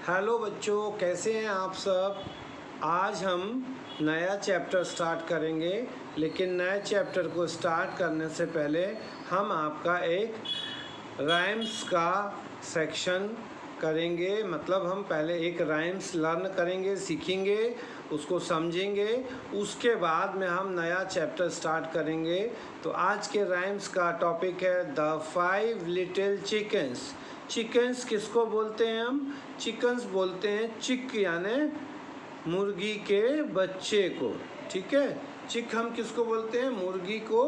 Hello बच्चों, कैसे हैं आप सब। आज हम नया चैप्टर स्टार्ट करेंगे, लेकिन नए चैप्टर को स्टार्ट करने से पहले हम आपका एक राइम्स का सेक्शन करेंगे। मतलब हम पहले एक राइम्स लर्न करेंगे, सीखेंगे, उसको समझेंगे, उसके बाद में हम नया चैप्टर स्टार्ट करेंगे। तो आज के राइम्स का टॉपिक है द 5 लिटिल चिकन्स। चिकन्स किसको बोलते हैं हम? चिकन्स बोलते हैं चिक यानी मुर्गी के बच्चे को। ठीक है, चिक हम किसको बोलते हैं? मुर्गी को,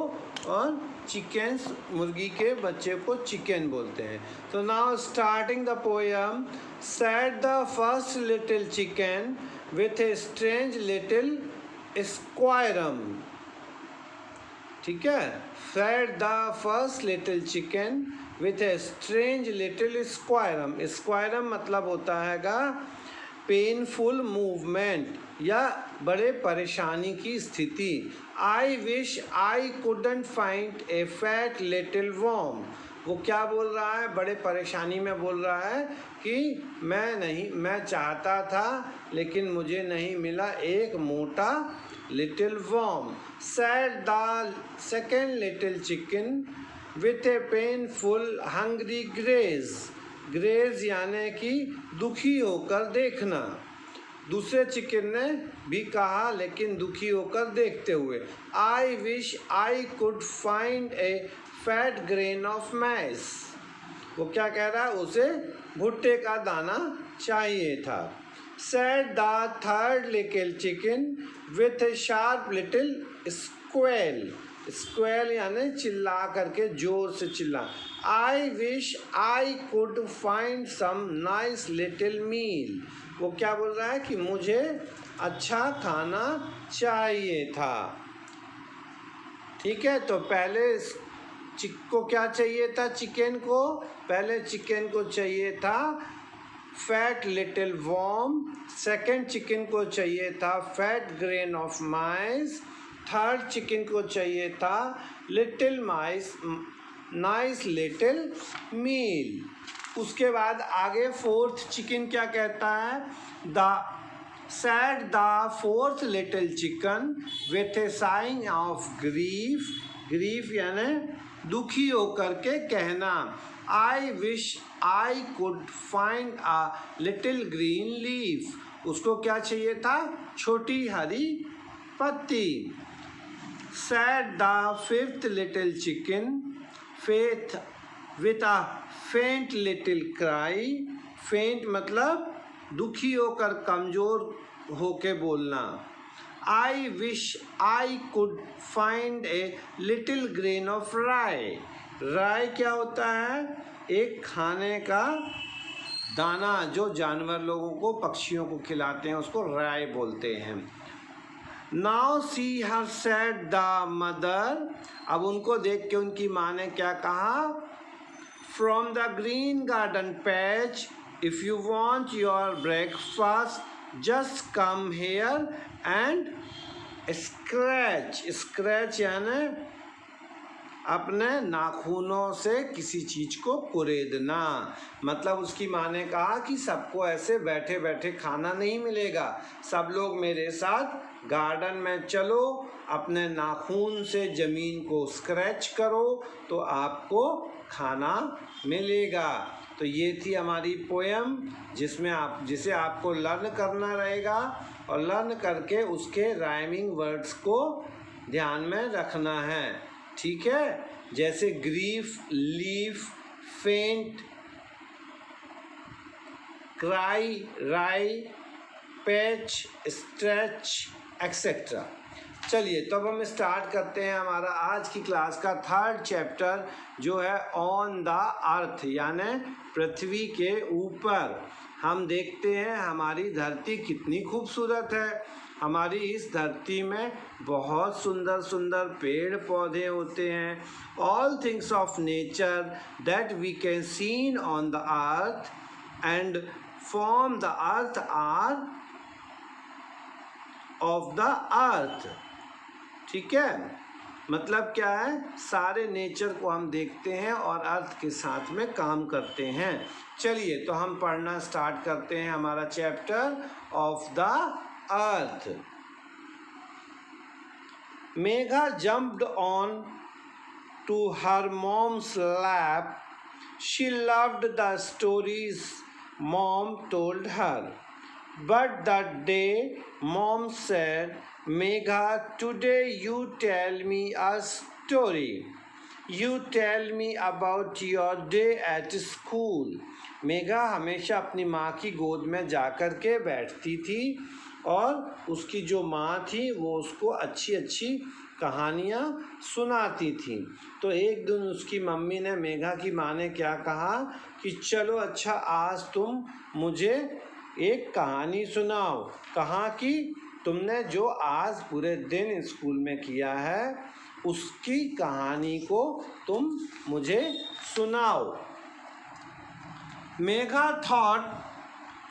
और चिकन्स मुर्गी के बच्चे को चिकन बोलते हैं। तो now starting the poem, said the first little chicken with a strange little squirm. ठीक है, said the first little chicken with a strange little squirm. Squirm मतलब होता हैगा पेनफुल मूवमेंट या बड़े परेशानी की स्थिति। आई wish I couldn't find A fat little worm. वो क्या बोल रहा है? बड़े परेशानी में बोल रहा है कि मैं चाहता था लेकिन मुझे नहीं मिला एक मोटा little worm. Said the second little chicken with a painful hungry graze. Graze यानी कि दुखी होकर देखना। दूसरे चिकन ने भी कहा लेकिन दुखी होकर देखते हुए। आई wish I could find A fat grain of mass. वो क्या कह रहा है? उसे भुट्टे का दाना चाहिए था। Said the third little chicken with a sharp little squeal. Squeal यानी चिल्ला करके, जोर से चिल्ला। I wish I could find some nice little meal. वो क्या बोल रहा है कि मुझे अच्छा खाना चाहिए था। ठीक है, तो पहले चिक को क्या चाहिए था? चिकन को पहले चिकन को चाहिए था fat little worm. Second chicken को चाहिए था fat grain of mice. Third chicken को चाहिए था little mice nice little meal. उसके बाद आगे फोर्थ चिकन क्या कहता है? The said the fourth little chicken with a sign of grief. Grief यानी दुखी होकर के कहना। I wish I could find a little green leaf. उसको क्या चाहिए था? छोटी हरी पत्ती। Said the fifth little chicken faith with a फेंट लिटिल क्राई। फेंट मतलब दुखी होकर, कमज़ोर होके बोलना। आई wish I could find a little grain of राई। राई क्या होता है? एक खाने का दाना जो जानवर लोगों को, पक्षियों को खिलाते हैं, उसको राई बोलते हैं। Now see her sad the mother. अब उनको देख के उनकी माँ ने क्या कहा? From the green garden patch if you want your breakfast just come here and scratch. Scratch यानी अपने नाखूनों से किसी चीज़ को कुरेदना। मतलब उसकी माँ ने कहा कि सबको ऐसे बैठे बैठे खाना नहीं मिलेगा, सब लोग मेरे साथ गार्डन में चलो, अपने नाखून से ज़मीन को स्क्रैच करो तो आपको खाना मिलेगा। तो ये थी हमारी पोएम, जिसे आपको लर्न करना रहेगा और लर्न करके उसके राइमिंग वर्ड्स को ध्यान में रखना है। ठीक है, जैसे ग्रीफ, लीफ, फेंट, क्राई, राई, पैच, स्ट्रेच एक्सेट्रा। चलिए, तो अब हम स्टार्ट करते हैं हमारा आज की क्लास का थर्ड चैप्टर, जो है ऑन द अर्थ यानी पृथ्वी के ऊपर। हम देखते हैं हमारी धरती कितनी खूबसूरत है। हमारी इस धरती में बहुत सुंदर सुंदर पेड़ पौधे होते हैं। All things of nature that we can seen on the earth and from the earth are of the earth. ठीक है, मतलब क्या है, सारे नेचर को हम देखते हैं और अर्थ के साथ में काम करते हैं। चलिए तो हम पढ़ना स्टार्ट करते हैं हमारा chapter of the earth. Megha jumped on to her mom's lap. She loved the stories mom told her. But that day, mom said, Megha, today you tell me a story. You tell me about your day at school. Megha हमेशा अपनी माँ की गोद में जाकर के बैठती थी और उसकी जो माँ थी वो उसको अच्छी अच्छी कहानियाँ सुनाती थी। तो एक दिन उसकी मम्मी ने, मेघा की माँ ने क्या कहा कि चलो अच्छा आज तुम मुझे एक कहानी सुनाओ। कहाँ की? तुमने जो आज पूरे दिन स्कूल में किया है उसकी कहानी को तुम मुझे सुनाओ। Megha thought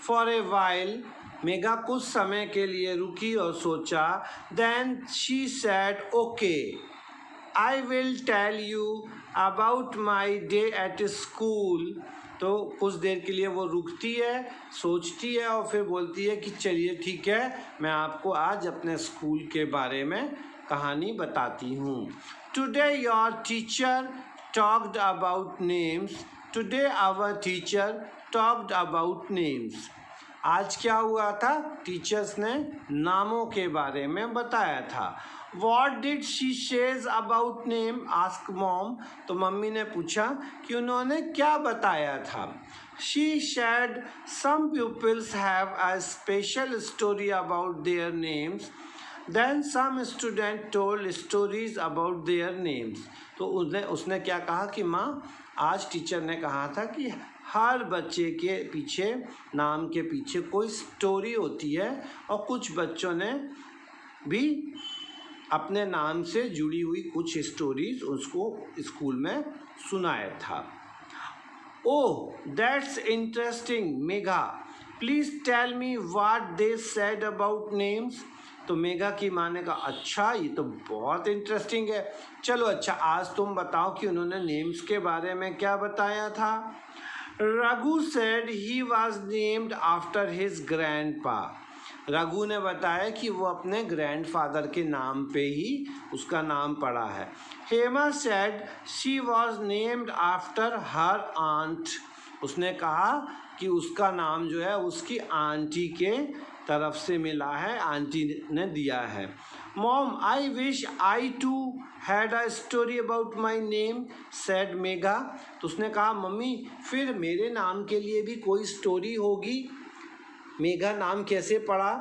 for a while. Megha कुछ समय के लिए रुकी और सोचा। Then she said okay I will tell you about my day at school. तो कुछ देर के लिए वो रुकती है, सोचती है और फिर बोलती है कि चलिए ठीक है, मैं आपको आज अपने स्कूल के बारे में कहानी बताती हूँ। Today your teacher talked about names. Today our teacher talked about names. आज क्या हुआ था? टीचर्स ने नामों के बारे में बताया था। What did she says about name? Ask mom. तो मम्मी ने पूछा कि उन्होंने क्या बताया था। She said some pupils have a special story about their names. Then some student told stories about their names. तो उसने क्या कहा कि माँ आज टीचर ने कहा था कि हर बच्चे के पीछे, नाम के पीछे कोई स्टोरी होती है और कुछ बच्चों ने भी अपने नाम से जुड़ी हुई कुछ स्टोरीज उसको स्कूल में सुनाया था। Oh that's interesting Megha, please tell me what they said about names. तो मेघा की माँ ने कहा अच्छा ये तो बहुत इंटरेस्टिंग है, चलो अच्छा आज तुम बताओ कि उन्होंने नेम्स के बारे में क्या बताया था। Raghu said he was named after his grandpa. Raghu ने बताया कि वो अपने ग्रैंडफादर के नाम पे ही उसका नाम पड़ा है। Hema said she was named after her aunt. उसने कहा कि उसका नाम जो है उसकी आंटी के तरफ से मिला है, आंटी ने दिया है। Mom I wish I too had a story about my name said Megha. तो उसने कहा मम्मी फिर मेरे नाम के लिए भी कोई स्टोरी होगी। मेघा नाम कैसे पड़ा?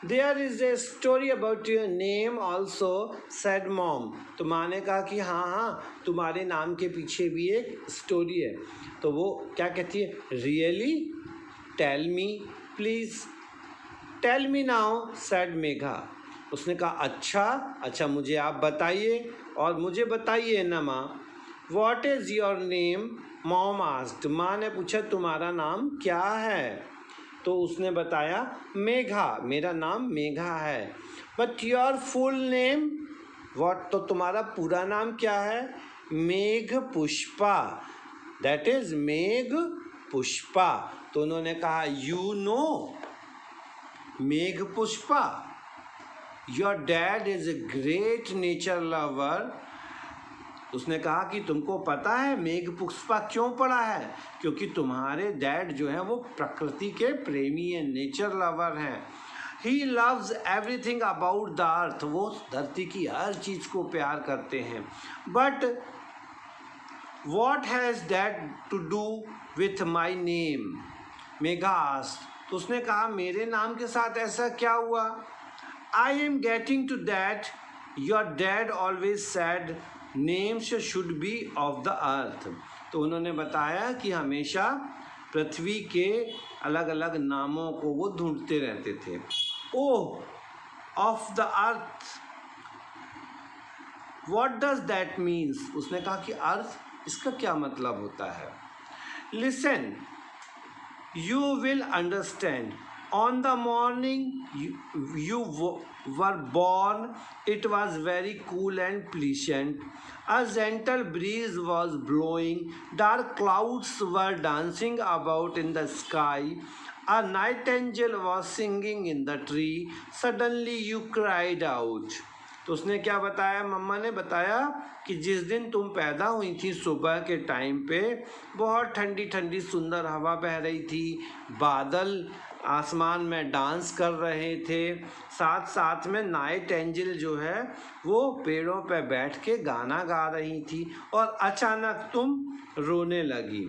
There is a story about your name also said mom. तो माँ ने कहा कि हाँ हाँ तुम्हारे नाम के पीछे भी एक स्टोरी है। तो वो क्या कहती है? Really? Tell me please. Tell me now said Megha. उसने कहा अच्छा मुझे आप बताइए और मुझे बताइए ना माँ। What is your name mom asked. माँ ने पूछा तुम्हारा नाम क्या है? तो उसने बताया मेघा, मेरा नाम मेघा है। But your full name what? तो तुम्हारा पूरा नाम क्या है? मेघ पुष्पा, दैट इज मेघ पुष्पा। तो उन्होंने कहा यू नो मेघ Pushpa, your dad is a great nature lover. उसने कहा कि तुमको पता है मेघ पुष्पा क्यों पड़ा है? क्योंकि तुम्हारे डैड जो हैं वो प्रकृति के प्रेमी हैं, नेचर लवर हैं। He loves everything about the earth. वो धरती की हर चीज़ को प्यार करते हैं। But what has that to do with my name? Megha asked. तो उसने कहा मेरे नाम के साथ ऐसा क्या हुआ? I am getting to that your dad always said names should be of the earth. तो उन्होंने बताया कि हमेशा पृथ्वी के अलग अलग नामों को वो ढूंढते रहते थे। Oh of the earth, what does that means? उसने कहा कि अर्थ, इसका क्या मतलब होता है? Listen you will understand. On the morning you were born, it was very cool and pleasant. A gentle breeze was blowing, dark clouds were dancing about in the sky. A nightingale was singing in the tree. Suddenly you cried out. तो उसने क्या बताया, मम्मा ने बताया कि जिस दिन तुम पैदा हुई थी सुबह के टाइम पे बहुत ठंडी ठंडी सुंदर हवा बह रही थी, बादल आसमान में डांस कर रहे थे, साथ साथ में नाइट एंजल जो है वो पेड़ों पे बैठ के गाना गा रही थी और अचानक तुम रोने लगी।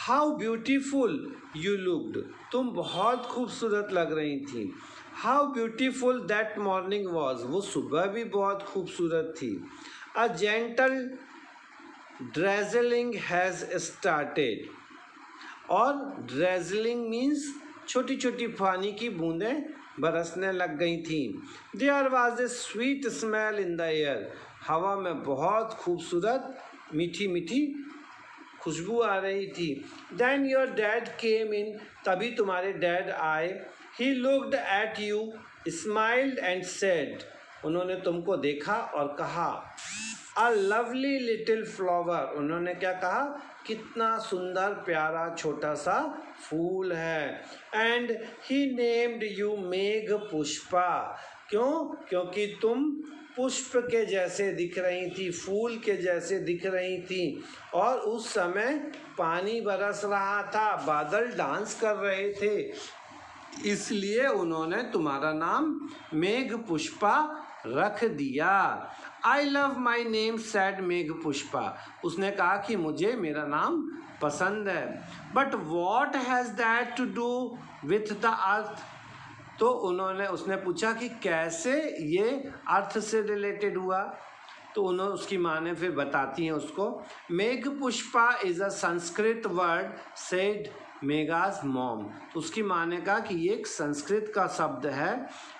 हाउ ब्यूटीफुल यू लुक्ड, तुम बहुत खूबसूरत लग रही थी। How beautiful that morning was, वो सुबह भी बहुत खूबसूरत थी। अ जेंटल ड्रेजलिंग हैज़ स्टार्टेड, और ड्रेजलिंग मीन्स छोटी छोटी पानी की बूंदें बरसने लग गई थी। There was a sweet smell in the air, हवा में बहुत खूबसूरत मीठी मीठी खुशबू आ रही थी। देन योर डैड केम इन, तभी तुम्हारे डैड आए। He looked at you, smiled and said, उन्होंने तुमको देखा और कहा अ लवली लिटिल फ्लावर, उन्होंने क्या कहा, कितना सुंदर प्यारा छोटा सा फूल है। एंड ही नेम्ड यू मेघ पुष्पा, क्यों, क्योंकि तुम पुष्प के जैसे दिख रही थी, फूल के जैसे दिख रही थी और उस समय पानी बरस रहा था, बादल डांस कर रहे थे, इसलिए उन्होंने तुम्हारा नाम मेघ पुष्पा रख दिया। I love my name sad मेघ पुष्पा, उसने कहा कि मुझे मेरा नाम पसंद है। But what has that to do with the earth, तो उसने पूछा कि कैसे ये अर्थ से रिलेटेड हुआ, तो उन्होंने उसकी माँ ने फिर बताती हैं उसको। मेघ Pushpa is a Sanskrit word said मेघाज mom, तो उसकी माँ ने कहा कि ये एक संस्कृत का शब्द है।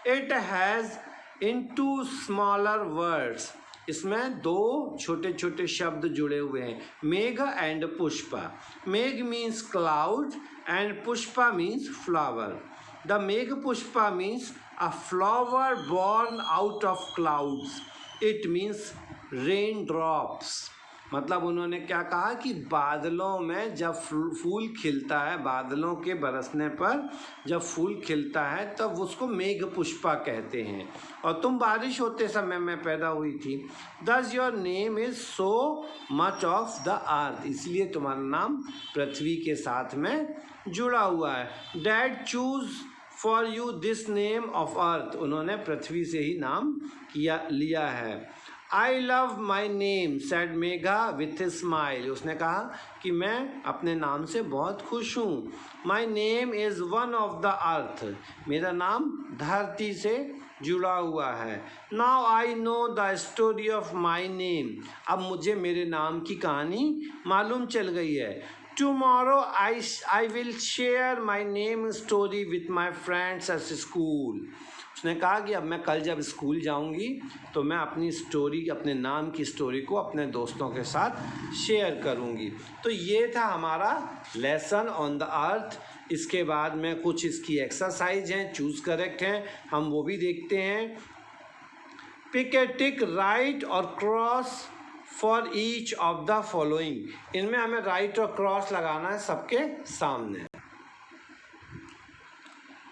It has in two smaller words, इसमें दो छोटे छोटे शब्द जुड़े हुए हैं, मेघ एंड पुष्पा। मेघ means cloud and Pushpa means flower. The Megha Pushpa means a flower born out of clouds. It means raindrops. मतलब उन्होंने क्या कहा कि बादलों में जब फूल खिलता है, बादलों के बरसने पर जब फूल खिलता है तब उसको मेघ पुष्पा कहते हैं। और तुम बारिश होते समय में पैदा हुई थी। Thus your name is so much of the earth, इसलिए तुम्हारा नाम पृथ्वी के साथ में जुड़ा हुआ है। Dad choose for you this name of earth, उन्होंने पृथ्वी से ही नाम लिया है। I love my name said Megha with a smile, उसने कहा कि मैं अपने नाम से बहुत खुश हूँ। My name is one of the earth, मेरा नाम धरती से जुड़ा हुआ है। Now I know the story of my name, अब मुझे मेरे नाम की कहानी मालूम चल गई है। Tomorrow I will share my name story with my friends at school, उसने कहा कि अब मैं कल जब स्कूल जाऊंगी तो मैं अपनी स्टोरी, अपने नाम की स्टोरी को अपने दोस्तों के साथ शेयर करूंगी। तो ये था हमारा लेसन ऑन द अर्थ। इसके बाद में कुछ इसकी एक्सरसाइज हैं, चूज करेक्ट हैं, हम वो भी देखते हैं। पिक ए टिक, राइट और cross for each of the following, इनमें हमें राइट और क्रॉस लगाना है सबके सामने।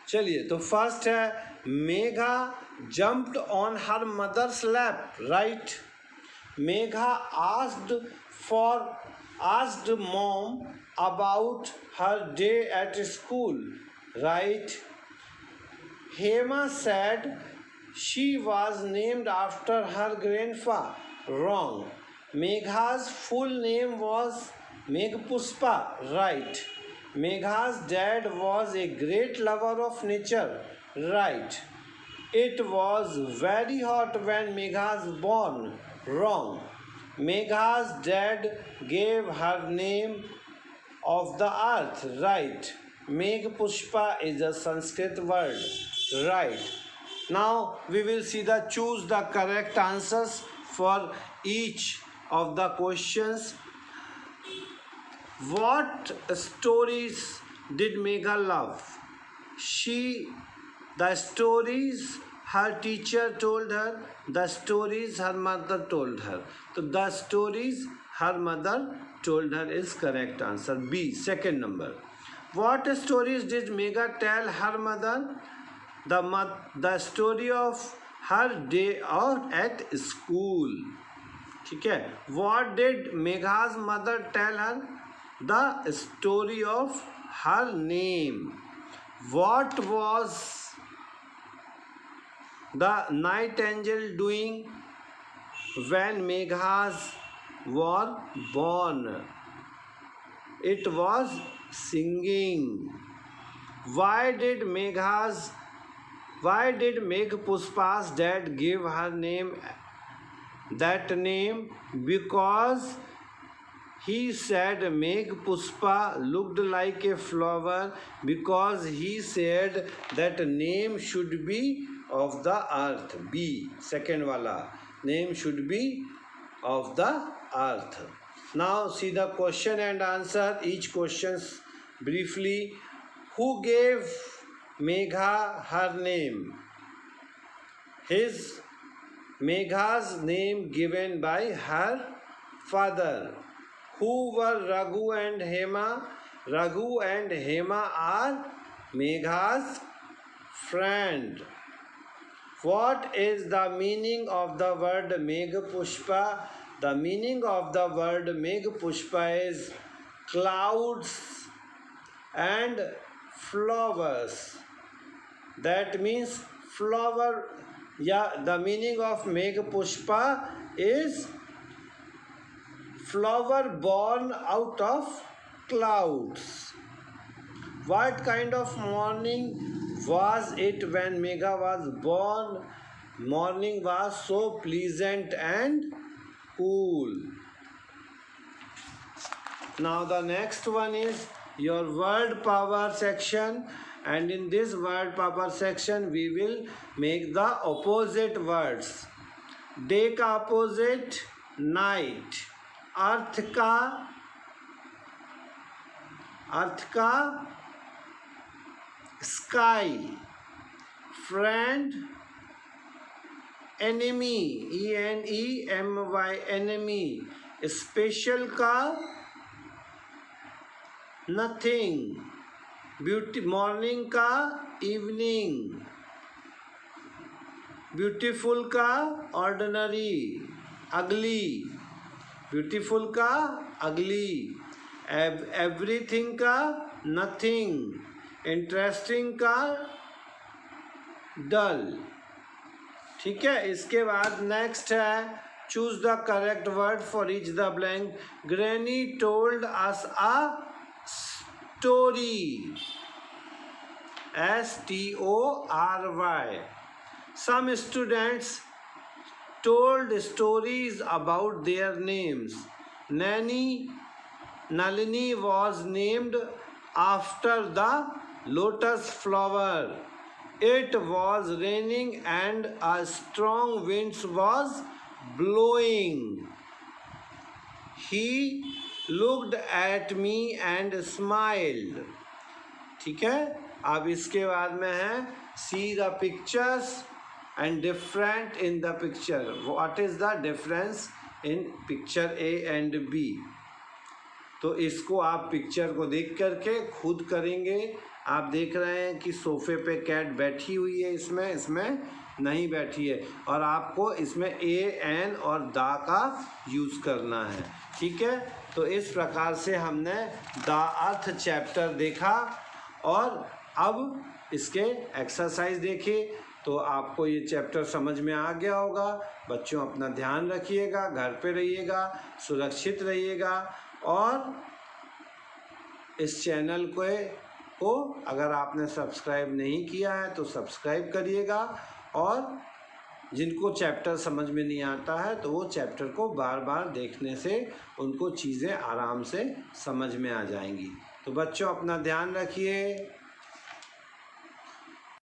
चलिए, तो फर्स्ट है Megha jumped on her mother's lap, right. Megha asked mom about her day at school, right. Hema said she was named after her grandpa, wrong. Megha's full name was Meghpuspa, right. Megha's dad was a great lover of nature, right. It was very hot when Megha was born, wrong. Megha's dad gave her name of the earth, right. Meghpushpa is a Sanskrit word, right. Now we will see the choose the correct answers for each of the questions. What stories did Megha love? the stories her teacher told her, the stories her mother told her. So the stories her mother told her is correct answer. B, second number. What stories did Megha tell her mother? The story of her day out at school. ठीक है. What did Megha's mother tell her? The story of her name. What was the night angel doing when Megha's were born? It was singing. Why did Megh Pushpa's dad give her name that name? Because he said Megh Pushpa looked like a flower, because he said that name should be of the earth. B, second wala, name should be of the earth. Now see the question and answer each questions briefly. Who gave Megha her name? Megha's name given by her father. Who were Raghu and Hema? Raghu and Hema are Megha's friend. What is the meaning of the word Megh Pushpa? The meaning of the word Megh Pushpa is clouds and flowers. That means flower. Yeah, the meaning of Megh Pushpa is flower born out of clouds. What kind of morning was it when Megha was born? Morning was so pleasant and cool. Now the next one is your word power section, and in this word power section we will make the opposite words. Day का opposite night. अर्थ का sky. Friend enemy, ENEMY, enemy. Special का nothing. Beauty morning का evening. Beautiful का ordinary. Ugly. Beautiful का ugly. Everything का nothing. Interesting का dull. ठीक है. इसके बाद next है choose the correct word for each the blank. Granny told us a story. STORY. Some students told stories about their names. Nalini was named after the lotus flower. It was raining and a strong wind was blowing. He looked at me and smiled. ठीक है. अब इसके बाद में है see the pictures and different in the picture. What is the difference in picture A and B? तो इसको आप पिक्चर को देख करके खुद करेंगे. आप देख रहे हैं कि सोफे पे कैट बैठी हुई है, इसमें नहीं बैठी है, और आपको इसमें ए एन और दा का यूज़ करना है. ठीक है. तो इस प्रकार से हमने द अर्थ चैप्टर देखा और अब इसके एक्सरसाइज देखे. तो आपको ये चैप्टर समझ में आ गया होगा. बच्चों अपना ध्यान रखिएगा, घर पे रहिएगा, सुरक्षित रहिएगा, और इस चैनल को अगर आपने सब्सक्राइब नहीं किया है तो सब्सक्राइब करिएगा, और जिनको चैप्टर समझ में नहीं आता है तो वो चैप्टर को बार बार देखने से उनको चीज़ें आराम से समझ में आ जाएंगी. तो बच्चों अपना ध्यान रखिए.